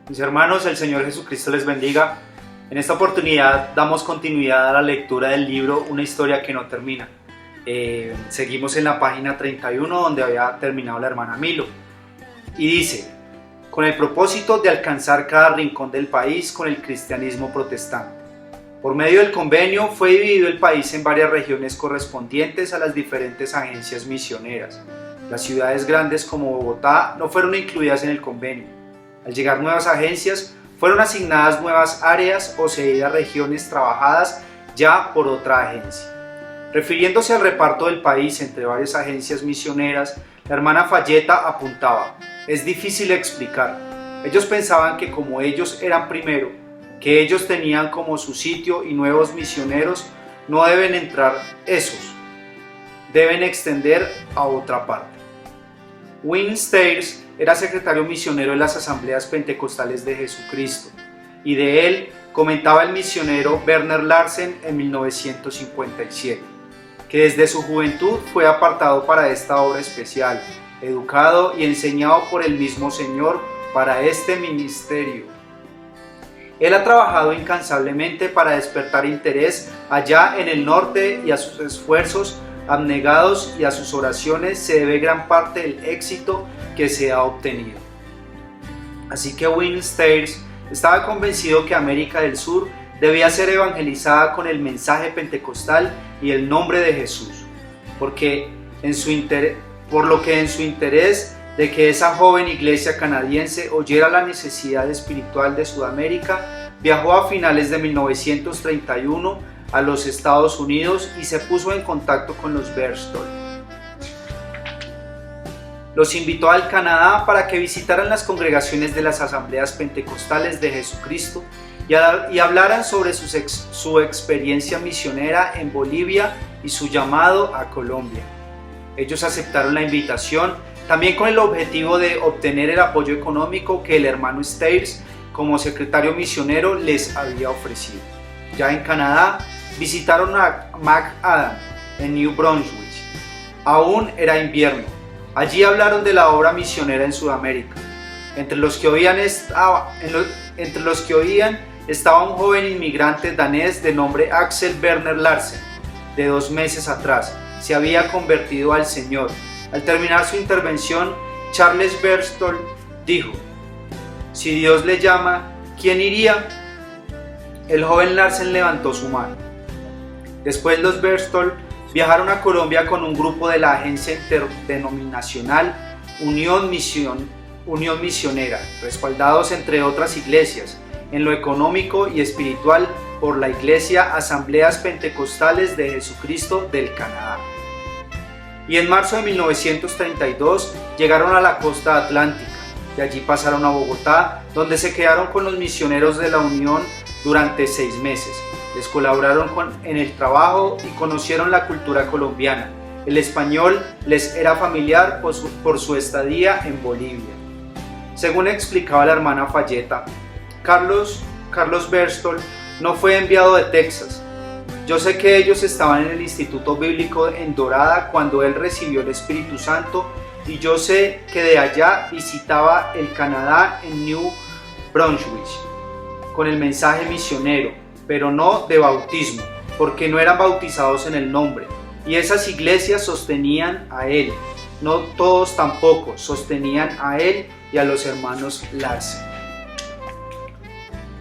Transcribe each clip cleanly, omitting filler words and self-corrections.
Mis hermanos, el Señor Jesucristo les bendiga. En esta oportunidad damos continuidad a la lectura del libro Una historia que no termina. Seguimos en la página 31 donde había terminado la hermana Milo. Y dice, con el propósito de alcanzar cada rincón del país con el cristianismo protestante. Por medio del convenio fue dividido el país en varias regiones correspondientes a las diferentes agencias misioneras. Las ciudades grandes como Bogotá no fueron incluidas en el convenio. Al llegar nuevas agencias, fueron asignadas nuevas áreas o cedidas regiones trabajadas ya por otra agencia. Refiriéndose al reparto del país entre varias agencias misioneras, la hermana Falleta apuntaba, es difícil explicar. Ellos pensaban que como ellos eran primero, que ellos tenían como su sitio y nuevos misioneros, no deben entrar esos, deben extender a otra parte. Wayne Stairs era secretario misionero en las Asambleas Pentecostales de Jesucristo, y de él comentaba el misionero Werner Larsen en 1957, que desde su juventud fue apartado para esta obra especial, educado y enseñado por el mismo Señor para este ministerio. Él ha trabajado incansablemente para despertar interés allá en el norte y a sus esfuerzos abnegados y a sus oraciones se debe gran parte del éxito que se ha obtenido. Así que Wayne Stairs estaba convencido que América del Sur debía ser evangelizada con el mensaje pentecostal y el nombre de Jesús, por lo que en su interés de que esa joven iglesia canadiense oyera la necesidad espiritual de Sudamérica, viajó a finales de 1931 a los Estados Unidos y se puso en contacto con los Berstol. Los invitó al Canadá para que visitaran las congregaciones de las Asambleas Pentecostales de Jesucristo y hablaran sobre su experiencia misionera en Bolivia y su llamado a Colombia. Ellos aceptaron la invitación, también con el objetivo de obtener el apoyo económico que el hermano Stairs, como secretario misionero, les había ofrecido. Ya en Canadá, visitaron a McAdam en New Brunswick. Aún era invierno. Allí hablaron de la obra misionera en Sudamérica. Entre los que oían estaba un joven inmigrante danés de nombre Axel Werner Larsen. De 2 meses atrás se había convertido al Señor. Al terminar su intervención, Charles Berstol dijo, si Dios le llama, ¿quién iría? El joven Larsen levantó su mano. Después los Berstol viajaron a Colombia con un grupo de la agencia interdenominacional Unión Misionera, respaldados entre otras iglesias, en lo económico y espiritual por la Iglesia Asambleas Pentecostales de Jesucristo del Canadá. Y en marzo de 1932 llegaron a la costa atlántica, de allí pasaron a Bogotá, donde se quedaron con los misioneros de la Unión durante 6 meses. Les colaboraron en el trabajo y conocieron la cultura colombiana. El español les era familiar por su estadía en Bolivia. Según explicaba la hermana Falleta, Carlos Berstol no fue enviado de Texas. Yo sé que ellos estaban en el Instituto Bíblico en Dorada cuando él recibió el Espíritu Santo y yo sé que de allá visitaba el Canadá en New Brunswick con el mensaje misionero, pero no de bautismo, porque no eran bautizados en el nombre, y esas iglesias sostenían a él, no todos tampoco, sostenían a él y a los hermanos Larsen.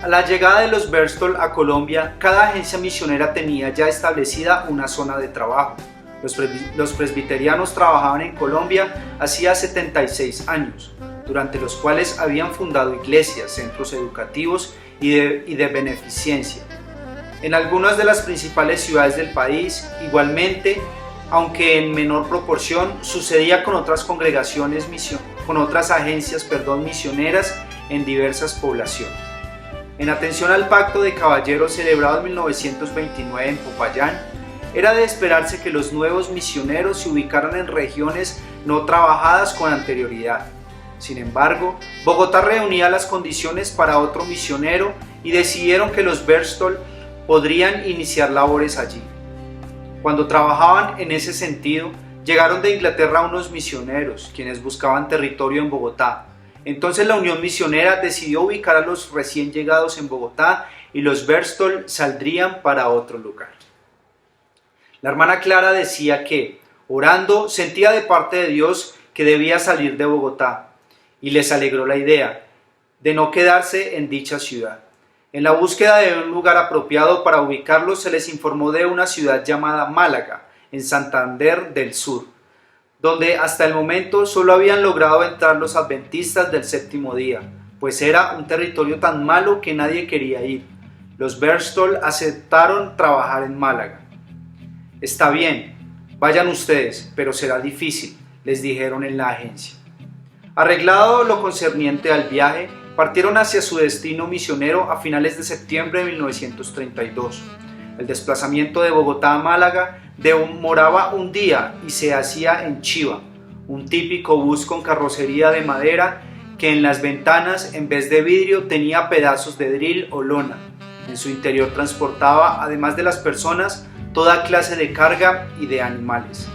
A la llegada de los Berstol a Colombia, cada agencia misionera tenía ya establecida una zona de trabajo. Los presbiterianos trabajaban en Colombia hacía 76 años, durante los cuales habían fundado iglesias, centros educativos y de beneficencia. En algunas de las principales ciudades del país, igualmente, aunque en menor proporción, sucedía con otras congregaciones, con otras agencias misioneras en diversas poblaciones. En atención al Pacto de Caballeros celebrado en 1929 en Popayán, era de esperarse que los nuevos misioneros se ubicaran en regiones no trabajadas con anterioridad. Sin embargo, Bogotá reunía las condiciones para otro misionero y decidieron que los Berstol podrían iniciar labores allí. Cuando trabajaban en ese sentido, llegaron de Inglaterra unos misioneros, quienes buscaban territorio en Bogotá. Entonces la Unión Misionera decidió ubicar a los recién llegados en Bogotá y los Berstol saldrían para otro lugar. La hermana Clara decía que, orando, sentía de parte de Dios que debía salir de Bogotá, y les alegró la idea de no quedarse en dicha ciudad. En la búsqueda de un lugar apropiado para ubicarlos, se les informó de una ciudad llamada Málaga, en Santander del Sur, donde hasta el momento solo habían logrado entrar los adventistas del séptimo día, pues era un territorio tan malo que nadie quería ir. Los Berstol aceptaron trabajar en Málaga. Está bien, vayan ustedes, pero será difícil, les dijeron en la agencia. Arreglado lo concerniente al viaje, partieron hacia su destino misionero a finales de septiembre de 1932. El desplazamiento de Bogotá a Málaga demoraba un día y se hacía en chiva, un típico bus con carrocería de madera que en las ventanas, en vez de vidrio, tenía pedazos de drill o lona. En su interior transportaba, además de las personas, toda clase de carga y de animales.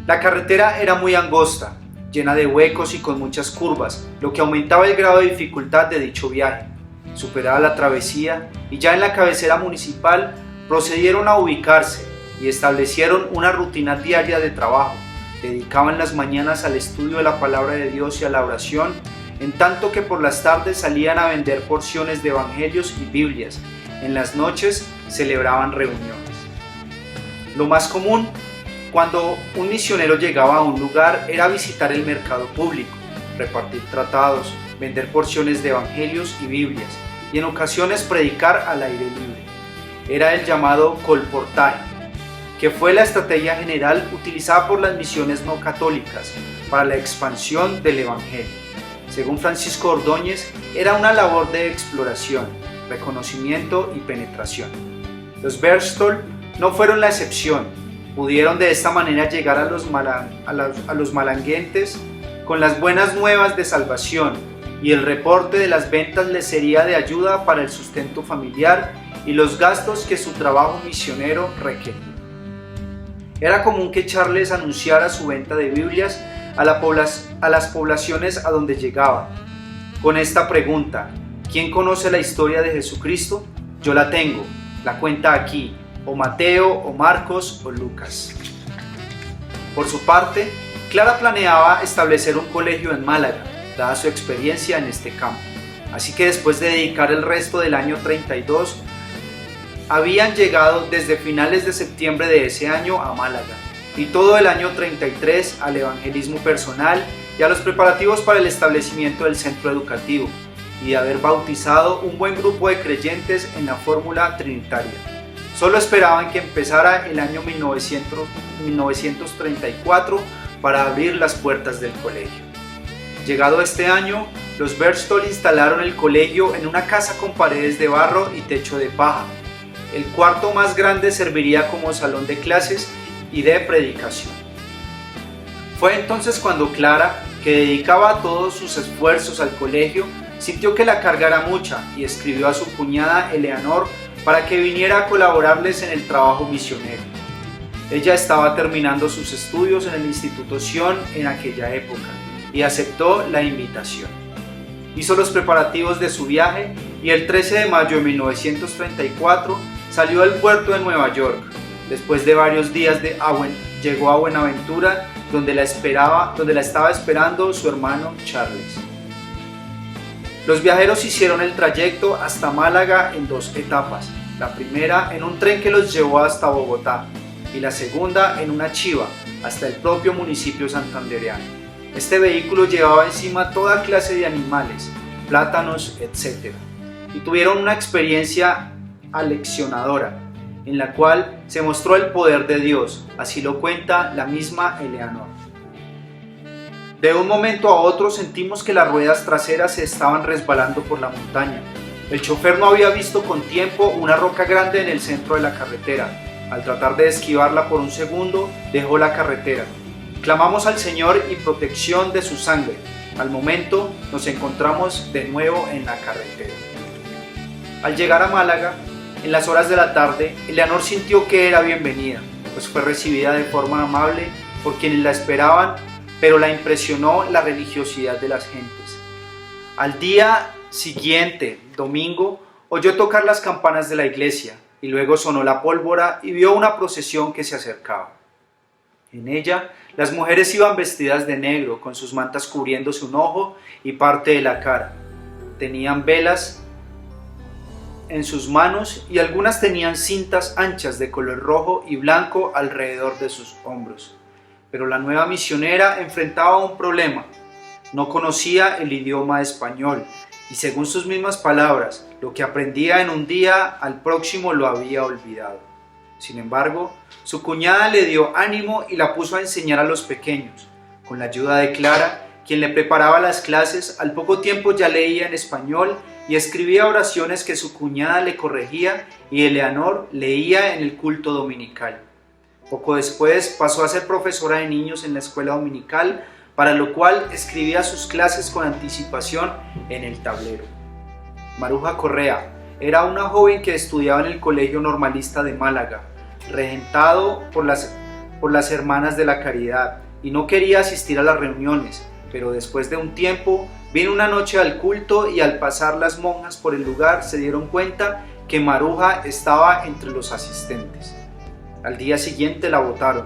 La carretera era muy angosta, llena de huecos y con muchas curvas, lo que aumentaba el grado de dificultad de dicho viaje. Superada la travesía y ya en la cabecera municipal, procedieron a ubicarse y establecieron una rutina diaria de trabajo. Dedicaban las mañanas al estudio de la palabra de Dios y a la oración, en tanto que por las tardes salían a vender porciones de evangelios y Biblias. En las noches celebraban reuniones. Lo más común cuando un misionero llegaba a un lugar era visitar el mercado público, repartir tratados, vender porciones de evangelios y Biblias, y en ocasiones predicar al aire libre. Era el llamado colportaje, que fue la estrategia general utilizada por las misiones no católicas para la expansión del evangelio. Según Francisco Ordóñez, era una labor de exploración, reconocimiento y penetración. Los Berstol no fueron la excepción. Pudieron de esta manera llegar a los malanguentes con las buenas nuevas de salvación, y el reporte de las ventas les sería de ayuda para el sustento familiar y los gastos que su trabajo misionero requería. Era común que Charles anunciara su venta de Biblias a las poblaciones a donde llegaba, con esta pregunta: ¿quién conoce la historia de Jesucristo? Yo la tengo, la cuenta aquí, o Mateo, o Marcos, o Lucas. Por su parte, Clara planeaba establecer un colegio en Málaga, dada su experiencia en este campo. Así que después de dedicar el resto del año 32, habían llegado desde finales de septiembre de ese año a Málaga, y todo el año 33 al evangelismo personal y a los preparativos para el establecimiento del centro educativo, y de haber bautizado un buen grupo de creyentes en la fórmula trinitaria. Solo esperaban que empezara el año 1934 para abrir las puertas del colegio. Llegado este año, los Berstol instalaron el colegio en una casa con paredes de barro y techo de paja. El cuarto más grande serviría como salón de clases y de predicación. Fue entonces cuando Clara, que dedicaba todos sus esfuerzos al colegio, sintió que la carga era mucha y escribió a su cuñada Eleanor para que viniera a colaborarles en el trabajo misionero. Ella estaba terminando sus estudios en el Instituto Sion en aquella época y aceptó la invitación. Hizo los preparativos de su viaje y el 13 de mayo de 1934 salió del puerto de Nueva York. Después de varios días llegó a Buenaventura, donde la estaba esperando su hermano Charles. Los viajeros hicieron el trayecto hasta Málaga en dos etapas, la primera en un tren que los llevó hasta Bogotá y la segunda en una chiva hasta el propio municipio santandereano. Este vehículo llevaba encima toda clase de animales, plátanos, etc. Y tuvieron una experiencia aleccionadora, en la cual se mostró el poder de Dios, así lo cuenta la misma Eleanor. De un momento a otro sentimos que las ruedas traseras se estaban resbalando por la montaña. El chofer no había visto con tiempo una roca grande en el centro de la carretera. Al tratar de esquivarla por un segundo, dejó la carretera. Clamamos al Señor y protección de su sangre. Al momento nos encontramos de nuevo en la carretera. Al llegar a Málaga, en las horas de la tarde, Eleanor sintió que era bienvenida, pues fue recibida de forma amable por quienes la esperaban, pero la impresionó la religiosidad de las gentes. Al día siguiente, domingo, oyó tocar las campanas de la iglesia y luego sonó la pólvora y vio una procesión que se acercaba. En ella, las mujeres iban vestidas de negro, con sus mantas cubriéndose un ojo y parte de la cara. Tenían velas en sus manos y algunas tenían cintas anchas de color rojo y blanco alrededor de sus hombros. Pero la nueva misionera enfrentaba un problema. No conocía el idioma español y, según sus mismas palabras, lo que aprendía en un día al próximo lo había olvidado. Sin embargo, su cuñada le dio ánimo y la puso a enseñar a los pequeños. Con la ayuda de Clara, quien le preparaba las clases, al poco tiempo ya leía en español y escribía oraciones que su cuñada le corregía y Eleanor leía en el culto dominical. Poco después pasó a ser profesora de niños en la escuela dominical, para lo cual escribía sus clases con anticipación en el tablero. Maruja Correa era una joven que estudiaba en el Colegio Normalista de Málaga, regentado por las Hermanas de la Caridad, y no quería asistir a las reuniones, pero después de un tiempo vino una noche al culto y al pasar las monjas por el lugar se dieron cuenta que Maruja estaba entre los asistentes. Al día siguiente la botaron.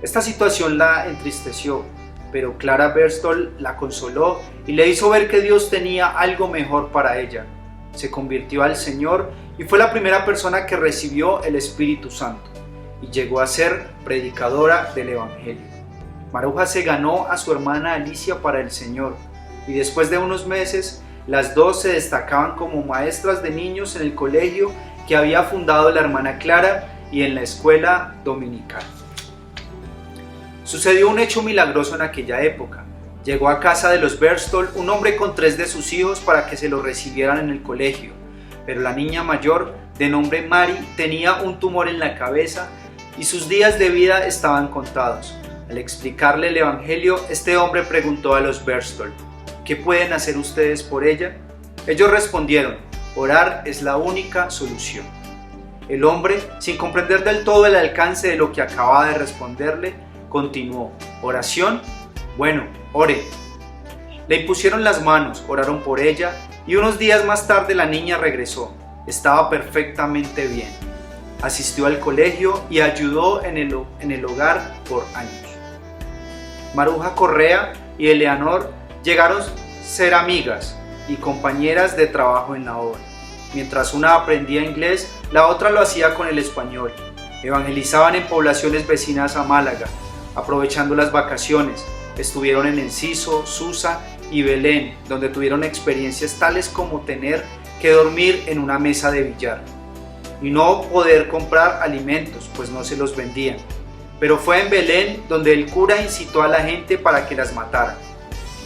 Esta situación la entristeció, pero Clara Berstol la consoló y le hizo ver que Dios tenía algo mejor para ella. Se convirtió al Señor y fue la primera persona que recibió el Espíritu Santo y llegó a ser predicadora del Evangelio. Maruja se ganó a su hermana Alicia para el Señor y después de unos meses las dos se destacaban como maestras de niños en el colegio que había fundado la hermana Clara y en la escuela dominical. Sucedió un hecho milagroso en aquella época. Llegó a casa de los Berstol un hombre con 3 de sus hijos para que se los recibieran en el colegio, pero la niña mayor, de nombre Mary, tenía un tumor en la cabeza y sus días de vida estaban contados. Al explicarle el Evangelio, este hombre preguntó a los Berstol: ¿qué pueden hacer ustedes por ella? Ellos respondieron: orar es la única solución. El hombre, sin comprender del todo el alcance de lo que acababa de responderle, continuó: ¿oración? Bueno, ore. Le impusieron las manos, oraron por ella y unos días más tarde la niña regresó. Estaba perfectamente bien. Asistió al colegio y ayudó en el hogar por años. Maruja Correa y Eleanor llegaron a ser amigas y compañeras de trabajo en la obra. Mientras una aprendía inglés, la otra lo hacía con el español. Evangelizaban en poblaciones vecinas a Málaga. Aprovechando las vacaciones, estuvieron en Enciso, Susa y Belén, donde tuvieron experiencias tales como tener que dormir en una mesa de billar y no poder comprar alimentos, pues no se los vendían. Pero fue en Belén donde el cura incitó a la gente para que las mataran.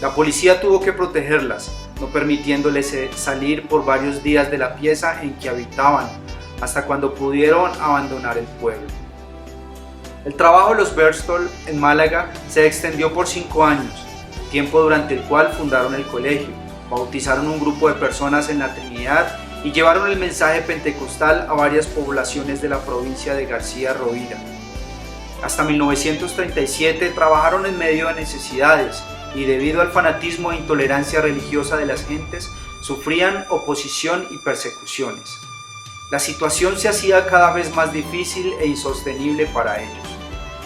La policía tuvo que protegerlas, no permitiéndoles salir por varios días de la pieza en que habitaban, hasta cuando pudieron abandonar el pueblo. El trabajo de los Berstol en Málaga se extendió por 5 años, tiempo durante el cual fundaron el colegio, bautizaron un grupo de personas en la Trinidad y llevaron el mensaje pentecostal a varias poblaciones de la provincia de García Rovira. Hasta 1937 trabajaron en medio de necesidades y debido al fanatismo e intolerancia religiosa de las gentes, sufrían oposición y persecuciones. La situación se hacía cada vez más difícil e insostenible para ellos.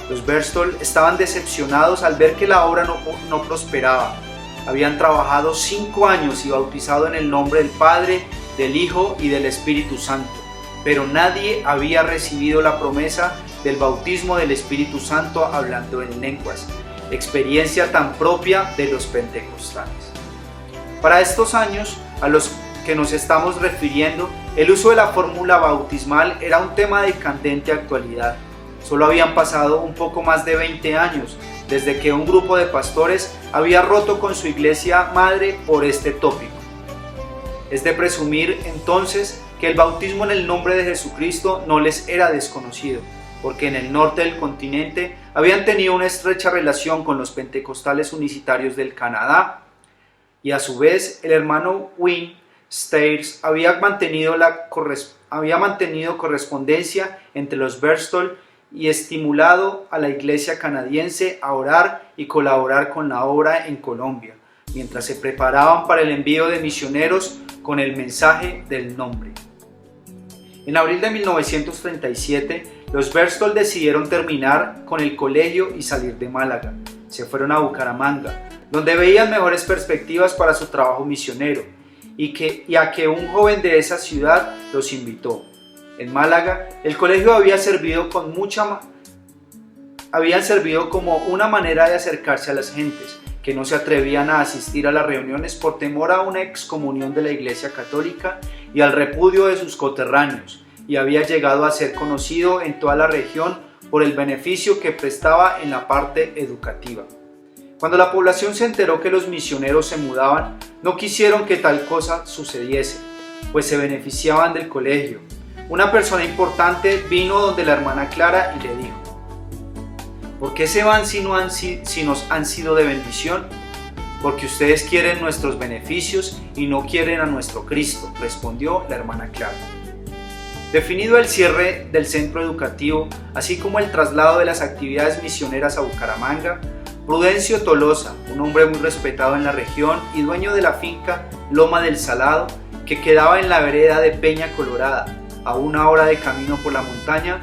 Los Berstol estaban decepcionados al ver que la obra no prosperaba. Habían trabajado 5 años y bautizado en el nombre del Padre, del Hijo y del Espíritu Santo, pero nadie había recibido la promesa del bautismo del Espíritu Santo hablando en lenguas, experiencia tan propia de los pentecostales. Para estos años a los que nos estamos refiriendo, el uso de la fórmula bautismal era un tema de candente actualidad. Solo habían pasado un poco más de 20 años desde que un grupo de pastores había roto con su iglesia madre por este tópico. Es de presumir entonces que el bautismo en el nombre de Jesucristo no les era desconocido, porque en el norte del continente habían tenido una estrecha relación con los pentecostales unicitarios del Canadá, y a su vez el hermano Wynne Stairs había mantenido correspondencia entre los Berstol y estimulado a la iglesia canadiense a orar y colaborar con la obra en Colombia, mientras se preparaban para el envío de misioneros con el mensaje del nombre. En abril de 1937, los Berchtold decidieron terminar con el colegio y salir de Málaga. Se fueron a Bucaramanga, donde veían mejores perspectivas para su trabajo misionero, y a que un joven de esa ciudad los invitó. En Málaga, el colegio había servido como una manera de acercarse a las gentes que no se atrevían a asistir a las reuniones por temor a una excomunión de la Iglesia Católica y al repudio de sus coterráneos, y había llegado a ser conocido en toda la región por el beneficio que prestaba en la parte educativa. Cuando la población se enteró que los misioneros se mudaban, no quisieron que tal cosa sucediese, pues se beneficiaban del colegio. Una persona importante vino donde la hermana Clara y le dijo: ¿por qué se van si nos han sido de bendición? Porque ustedes quieren nuestros beneficios y no quieren a nuestro Cristo, respondió la hermana Clara. Definido el cierre del centro educativo, así como el traslado de las actividades misioneras a Bucaramanga, Prudencio Tolosa, un hombre muy respetado en la región y dueño de la finca Loma del Salado, que quedaba en la vereda de Peña Colorada, a 1 hora de camino por la montaña,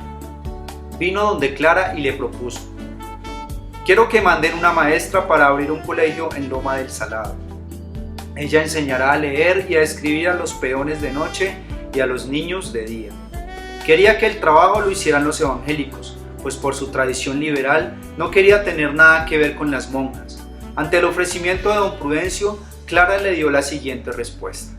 vino donde Clara y le propuso: quiero que manden una maestra para abrir un colegio en Loma del Salado. Ella enseñará a leer y a escribir a los peones de noche y a los niños de día. Quería que el trabajo lo hicieran los evangélicos, pues por su tradición liberal no quería tener nada que ver con las monjas. Ante el ofrecimiento de don Prudencio, Clara le dio la siguiente respuesta: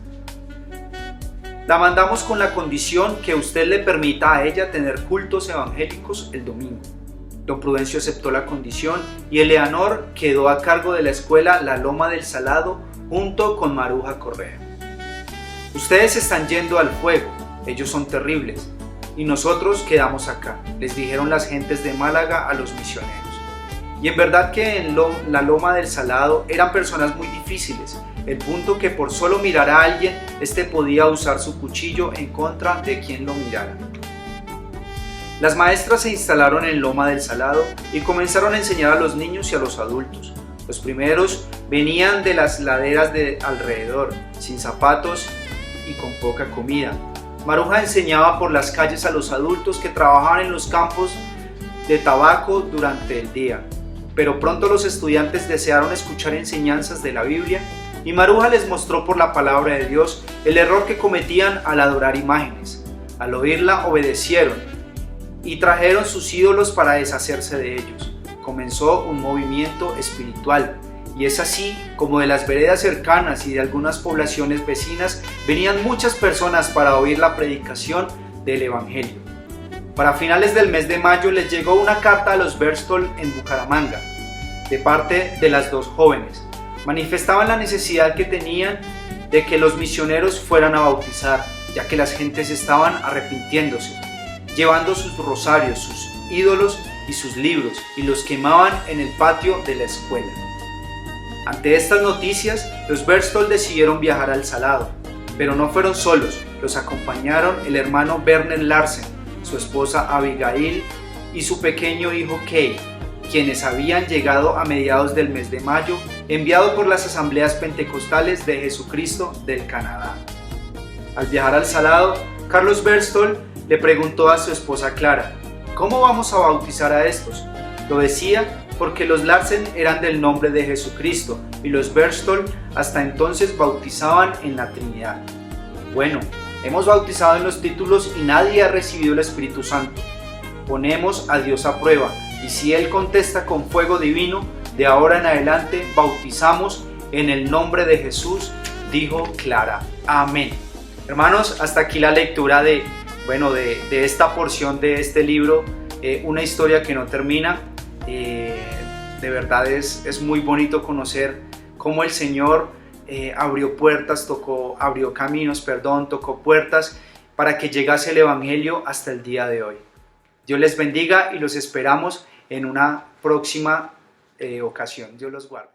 la mandamos con la condición que usted le permita a ella tener cultos evangélicos el domingo. Don Prudencio aceptó la condición y Eleanor quedó a cargo de la escuela La Loma del Salado junto con Maruja Correa. Ustedes están yendo al fuego, ellos son terribles, y nosotros quedamos acá, les dijeron las gentes de Málaga a los misioneros. Y en verdad que en la Loma del Salado eran personas muy difíciles, el punto que por solo mirar a alguien, este podía usar su cuchillo en contra de quien lo mirara. Las maestras se instalaron en Loma del Salado y comenzaron a enseñar a los niños y a los adultos. Los primeros venían de las laderas de alrededor, sin zapatos y con poca comida. Maruja enseñaba por las calles a los adultos que trabajaban en los campos de tabaco durante el día, pero pronto los estudiantes desearon escuchar enseñanzas de la Biblia y Maruja les mostró por la palabra de Dios el error que cometían al adorar imágenes. Al oírla obedecieron y trajeron sus ídolos para deshacerse de ellos. Comenzó un movimiento espiritual. Y es así como de las veredas cercanas y de algunas poblaciones vecinas venían muchas personas para oír la predicación del Evangelio. Para finales del mes de mayo les llegó una carta a los Berchtold en Bucaramanga, de parte de las dos jóvenes. Manifestaban la necesidad que tenían de que los misioneros fueran a bautizar, ya que las gentes estaban arrepintiéndose, llevando sus rosarios, sus ídolos y sus libros, y los quemaban en el patio de la escuela. Ante estas noticias, los Berchtold decidieron viajar al Salado, pero no fueron solos, los acompañaron el hermano Werner Larsen, su esposa Abigail y su pequeño hijo Kay, quienes habían llegado a mediados del mes de mayo, enviados por las asambleas pentecostales de Jesucristo del Canadá. Al viajar al Salado, Carlos Berchtold le preguntó a su esposa Clara: ¿cómo vamos a bautizar a estos? Lo decía porque los Larsen eran del nombre de Jesucristo y los Berchtold hasta entonces bautizaban en la Trinidad. Bueno, hemos bautizado en los títulos y nadie ha recibido el Espíritu Santo. Ponemos a Dios a prueba y si Él contesta con fuego divino, de ahora en adelante bautizamos en el nombre de Jesús, dijo Clara. Amén. Hermanos, hasta aquí la lectura de esta porción de este libro, una historia que no termina. De verdad es muy bonito conocer cómo el Señor abrió caminos, tocó puertas para que llegase el Evangelio hasta el día de hoy. Dios les bendiga y los esperamos en una próxima ocasión. Dios los guarde.